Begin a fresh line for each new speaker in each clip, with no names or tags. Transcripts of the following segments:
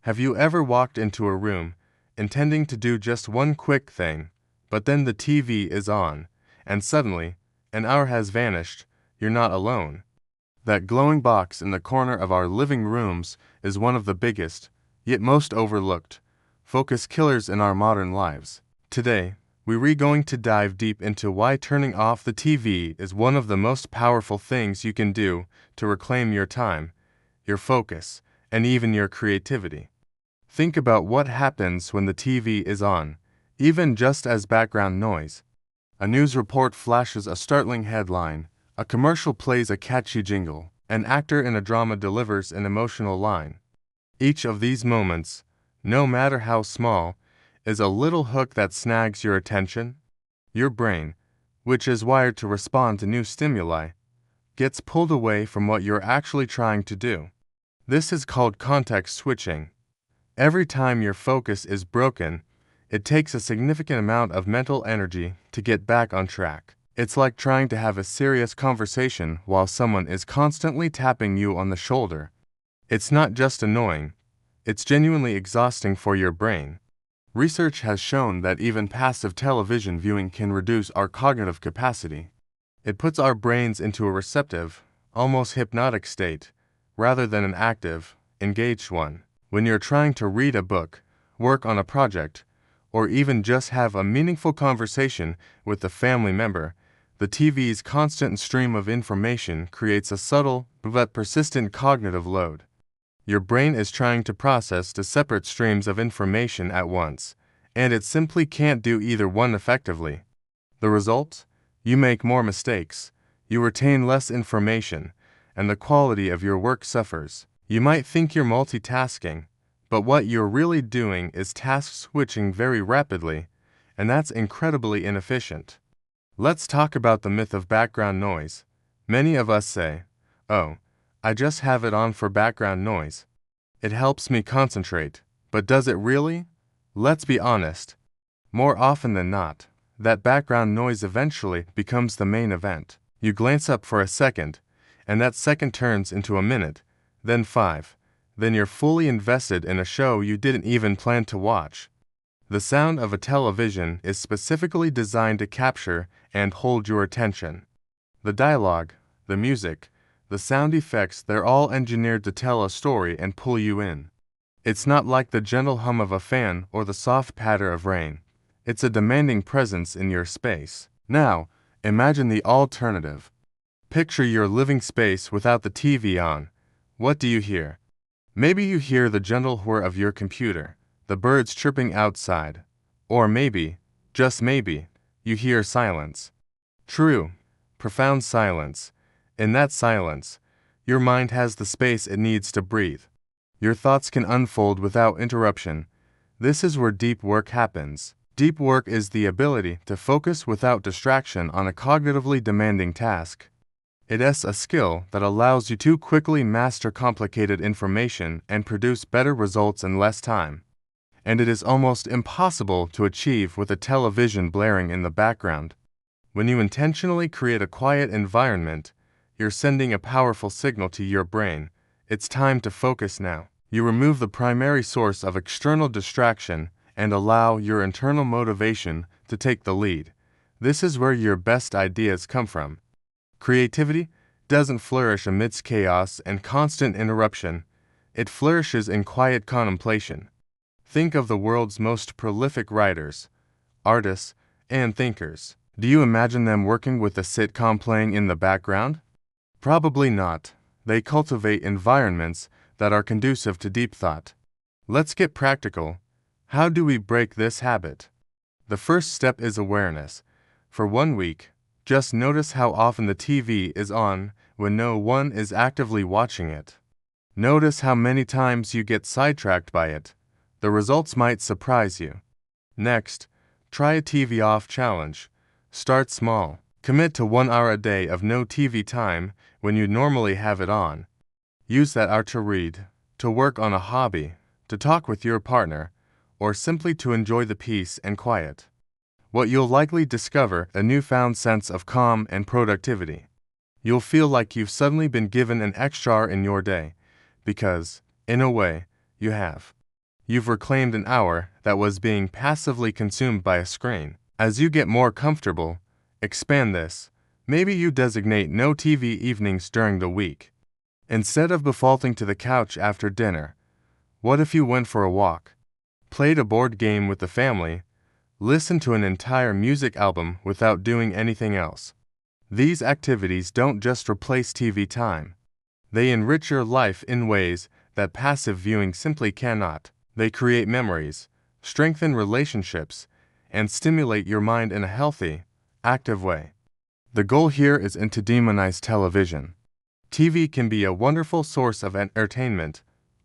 Have you ever walked into a room, intending to do just one quick thing, but then the TV is on, and suddenly, an hour has vanished? You're not alone. That glowing box in the corner of our living rooms is one of the biggest, yet most overlooked, focus killers in our modern lives. Today, we're going to dive deep into why turning off the TV is one of the most powerful things you can do to reclaim your time, your focus, and even your creativity. Think about what happens when the TV is on, even just as background noise. A news report flashes a startling headline, a commercial plays a catchy jingle, an actor in a drama delivers an emotional line. Each of these moments, no matter how small, is a little hook that snags your attention. Your brain, which is wired to respond to new stimuli, gets pulled away from what you're actually trying to do. This is called context switching. Every time your focus is broken, it takes a significant amount of mental energy to get back on track. It's like trying to have a serious conversation while someone is constantly tapping you on the shoulder. It's not just annoying, it's genuinely exhausting for your brain. Research has shown that even passive television viewing can reduce our cognitive capacity. It puts our brains into a receptive, almost hypnotic state, rather than an active, engaged one. When you're trying to read a book, work on a project, or even just have a meaningful conversation with a family member, the TV's constant stream of information creates a subtle but persistent cognitive load. Your brain is trying to process the separate streams of information at once, and it simply can't do either one effectively. The result? You make more mistakes, you retain less information, and the quality of your work suffers. You might think you're multitasking, but what you're really doing is task switching very rapidly, and that's incredibly inefficient. Let's talk about the myth of background noise. Many of us say, "Oh, I just have it on for background noise. It helps me concentrate." But does it really? Let's be honest. More often than not, that background noise eventually becomes the main event. You glance up for a second, and that second turns into a minute, then 5. Then you're fully invested in a show you didn't even plan to watch. The sound of a television is specifically designed to capture and hold your attention. The dialogue, the music, the sound effects, they're all engineered to tell a story and pull you in. It's not like the gentle hum of a fan or the soft patter of rain. It's a demanding presence in your space. Now, imagine the alternative. Picture your living space without the TV on. What do you hear? Maybe you hear the gentle whir of your computer, the birds chirping outside. Or maybe, just maybe, you hear silence. True, profound silence. In that silence, your mind has the space it needs to breathe. Your thoughts can unfold without interruption. This is where deep work happens. Deep work is the ability to focus without distraction on a cognitively demanding task. It is a skill that allows you to quickly master complicated information and produce better results in less time. And it is almost impossible to achieve with a television blaring in the background. When you intentionally create a quiet environment, you're sending a powerful signal to your brain. It's time to focus now. You remove the primary source of external distraction and allow your internal motivation to take the lead. This is where your best ideas come from. Creativity doesn't flourish amidst chaos and constant interruption. It flourishes in quiet contemplation. Think of the world's most prolific writers, artists, and thinkers. Do you imagine them working with a sitcom playing in the background? Probably not. They cultivate environments that are conducive to deep thought. Let's get practical. How do we break this habit? The first step is awareness. For 1 week, just notice how often the TV is on when no one is actively watching it. Notice how many times you get sidetracked by it. The results might surprise you. Next, try a TV off challenge. Start small. Commit to 1 hour a day of no TV time when you normally have it on. Use that hour to read, to work on a hobby, to talk with your partner, or simply to enjoy the peace and quiet. What you'll likely discover a newfound sense of calm and productivity. You'll feel like you've suddenly been given an extra hour in your day, because, in a way, you have. You've reclaimed an hour that was being passively consumed by a screen. As you get more comfortable, expand this. Maybe you designate no TV evenings during the week. Instead of defaulting to the couch after dinner, what if you went for a walk, played a board game with the family, listened to an entire music album without doing anything else? These activities don't just replace TV time. They enrich your life in ways that passive viewing simply cannot. They create memories, strengthen relationships, and stimulate your mind in a healthy, active way. The goal here isn't to demonize television. TV can be a wonderful source of entertainment,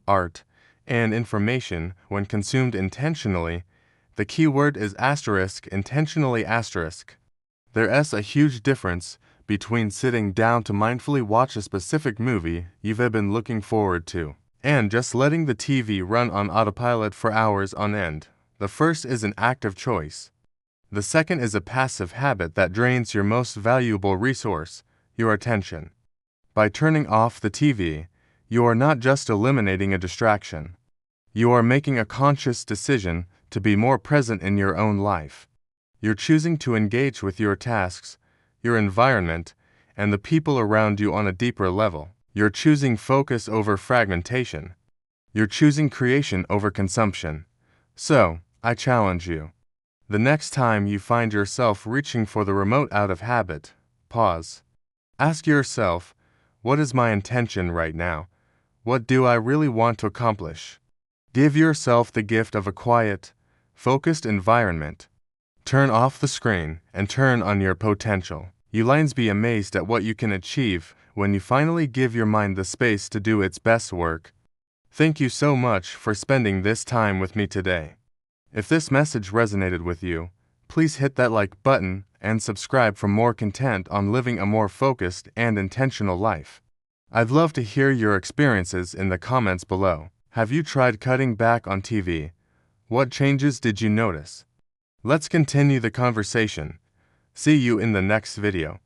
art, and information when consumed intentionally. The key word is intentionally. There's a huge difference between sitting down to mindfully watch a specific movie you've been looking forward to and just letting the TV run on autopilot for hours on end. The first is an active choice. The second is a passive habit that drains your most valuable resource, your attention. By turning off the TV, you are not just eliminating a distraction. You are making a conscious decision to be more present in your own life. You're choosing to engage with your tasks, your environment, and the people around you on a deeper level. You're choosing focus over fragmentation. You're choosing creation over consumption. So, I challenge you. The next time you find yourself reaching for the remote out of habit, pause. Ask yourself, what is my intention right now? What do I really want to accomplish? Give yourself the gift of a quiet, focused environment. Turn off the screen and turn on your potential. You'll be amazed at what you can achieve when you finally give your mind the space to do its best work. Thank you so much for spending this time with me today. If this message resonated with you, please hit that like button and subscribe for more content on living a more focused and intentional life. I'd love to hear your experiences in the comments below. Have you tried cutting back on TV? What changes did you notice? Let's continue the conversation. See you in the next video.